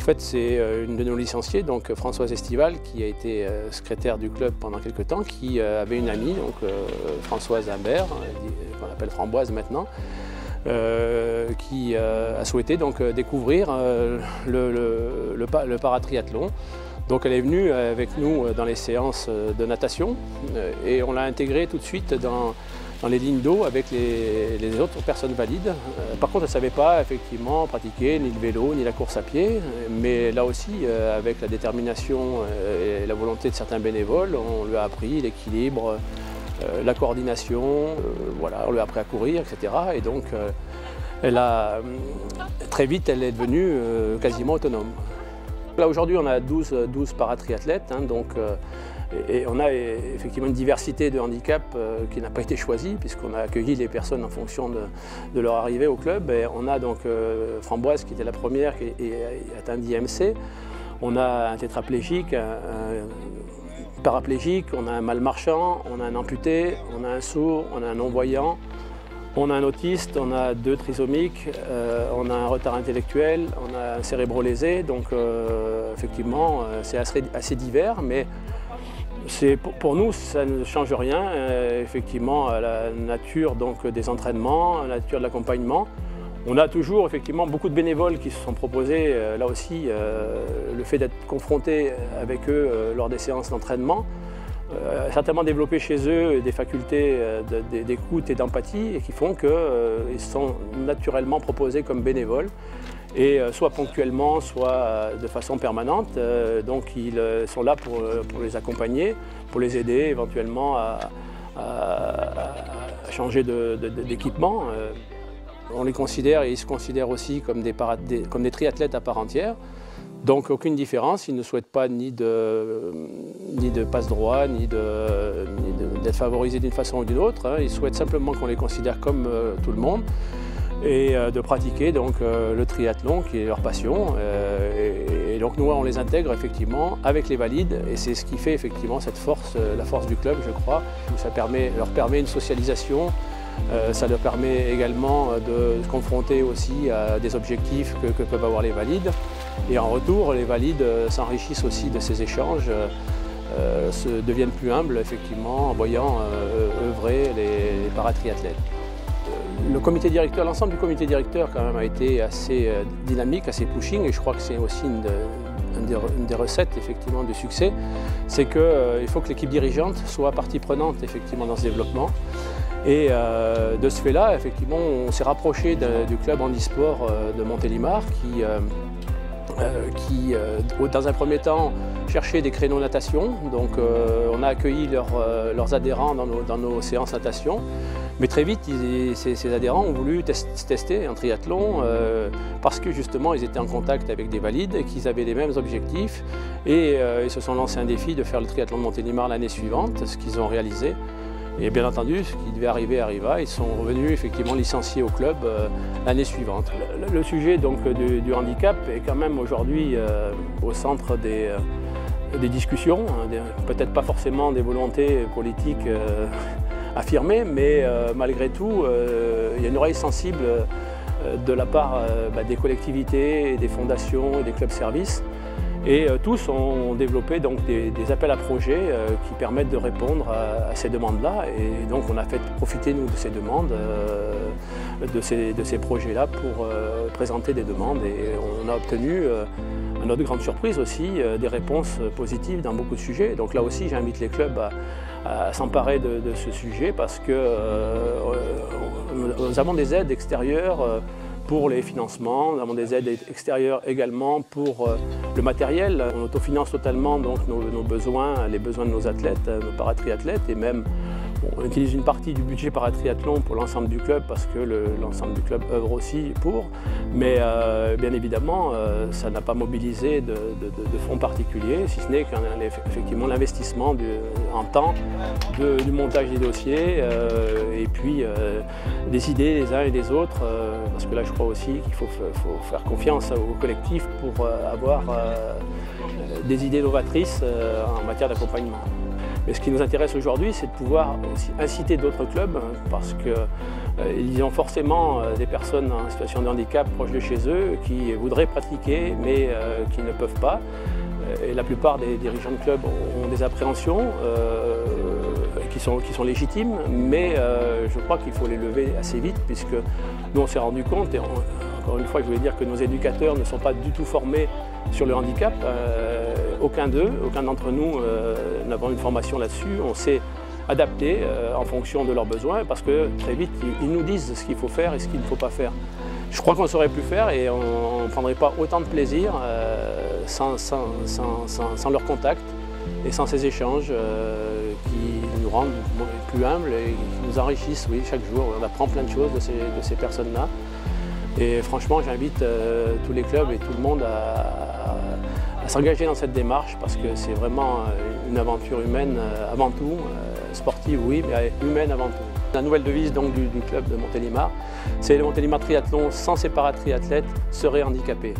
fait, c'est une de nos licenciées, donc Françoise Estival, qui a été secrétaire du club pendant quelques temps, qui avait une amie, donc Françoise Imbert, qu'on appelle Framboise maintenant, qui a souhaité donc découvrir le paratriathlon. Donc elle est venue avec nous dans les séances de natation et on l'a intégrée tout de suite dans les lignes d'eau avec les autres personnes valides. Par contre, elle ne savait pas effectivement pratiquer ni le vélo ni la course à pied, mais là aussi, avec la détermination et la volonté de certains bénévoles, on lui a appris l'équilibre, la coordination, voilà, on lui a appris à courir, etc. Et donc, très vite, elle est devenue quasiment autonome. Là aujourd'hui on a 12 paratriathlètes, hein, donc, et on a effectivement une diversité de handicaps qui n'a pas été choisie puisqu'on a accueilli les personnes en fonction de leur arrivée au club. Et on a donc Framboise qui était la première qui est atteinte d'IMC. On a un tétraplégique, un paraplégique, on a un malmarchand, on a un amputé, on a un sourd, on a un non-voyant. On a un autiste, on a 2 trisomiques, on a un retard intellectuel, on a un cérébro-lésé, donc effectivement c'est assez divers, mais pour nous ça ne change rien, effectivement à la nature donc, des entraînements, à la nature de l'accompagnement. On a toujours effectivement beaucoup de bénévoles qui se sont proposés, là aussi le fait d'être confronté avec eux lors des séances d'entraînement. Certainement développer chez eux des facultés d'écoute et d'empathie et qui font qu'ils sont naturellement proposés comme bénévoles et soit ponctuellement, soit de façon permanente. Donc ils sont là pour les accompagner, pour les aider éventuellement à changer d'équipement. On les considère et ils se considèrent aussi comme des triathlètes à part entière. Donc aucune différence, ils ne souhaitent pas ni de passe-droit, ni d'être favorisés d'une façon ou d'une autre, hein. Ils souhaitent simplement qu'on les considère comme tout le monde et de pratiquer donc, le triathlon qui est leur passion. Et donc nous on les intègre effectivement avec les valides et c'est ce qui fait effectivement cette force, la force du club je crois. Ça leur permet une socialisation. Ça leur permet également de se confronter aussi à des objectifs que peuvent avoir les valides. Et en retour, les valides s'enrichissent aussi de ces échanges, deviennent plus humbles effectivement en voyant œuvrer les paratriathlètes. Le comité directeur, l'ensemble du comité directeur quand même a été assez dynamique, assez pushing et je crois que c'est aussi une des recettes effectivement du succès, c'est qu'il faut que l'équipe dirigeante soit partie prenante effectivement dans ce développement. Et de ce fait-là, effectivement, on s'est rapproché du club handisport de Montélimar qui, dans un premier temps, cherchait des créneaux natation. Donc on a accueilli leurs adhérents dans nos séances natation. Mais très vite, ces adhérents ont voulu tester un triathlon parce que justement, ils étaient en contact avec des valides et qu'ils avaient les mêmes objectifs. Et ils se sont lancés un défi de faire le triathlon de Montélimar l'année suivante, ce qu'ils ont réalisé. Et bien entendu, ce qui devait arriver arriva. Ils sont revenus effectivement licenciés au club l'année suivante. Le sujet donc, du handicap est quand même aujourd'hui au centre des discussions, peut-être pas forcément des volontés politiques affirmées, mais malgré tout, il y a une oreille sensible de la part des collectivités, des fondations et des clubs-services. Et tous ont développé donc, des appels à projets qui permettent de répondre à ces demandes-là. Et donc on a fait profiter nous de ces demandes, de ces projets-là pour présenter des demandes. Et on a obtenu, à notre grande surprise aussi, des réponses positives dans beaucoup de sujets. Donc là aussi j'invite les clubs à s'emparer de ce sujet parce que nous avons des aides extérieures pour les financements, nous avons des aides extérieures également pour le matériel. On autofinance totalement donc, nos besoins, les besoins de nos athlètes, nos paratriathlètes et même on utilise une partie du budget paratriathlon pour l'ensemble du club parce que l'ensemble du club œuvre aussi pour. Mais bien évidemment, ça n'a pas mobilisé de fonds particuliers, si ce n'est qu'effectivement l'investissement en temps du montage des dossiers et puis des idées les uns et des autres. Parce que là, je crois aussi qu'il faut faire confiance au collectif pour avoir des idées novatrices en matière d'accompagnement. Mais ce qui nous intéresse aujourd'hui, c'est de pouvoir aussi inciter d'autres clubs, parce qu'ils ont forcément des personnes en situation de handicap proches de chez eux qui voudraient pratiquer mais qui ne peuvent pas. Et la plupart des dirigeants de clubs ont des appréhensions qui sont légitimes, mais je crois qu'il faut les lever assez vite, puisque nous on s'est rendu compte, et encore une fois je voulais dire que nos éducateurs ne sont pas du tout formés sur le handicap, aucun d'entre nous n'avons une formation là-dessus. On s'est adapté en fonction de leurs besoins, parce que très vite ils nous disent ce qu'il faut faire et ce qu'il ne faut pas faire. Je crois qu'on ne saurait plus faire et on ne prendrait pas autant de plaisir sans leur contact et sans ces échanges qui nous rendent plus humbles et qui nous enrichissent, oui, chaque jour. On apprend plein de choses de ces personnes-là. Et franchement, j'invite tous les clubs et tout le monde à s'engager dans cette démarche, parce que c'est vraiment une aventure humaine avant tout, sportive oui, mais humaine avant tout. La nouvelle devise donc, du club de Montélimar, c'est le Montélimar Triathlon sans ses paratriathlètes serait handicapé.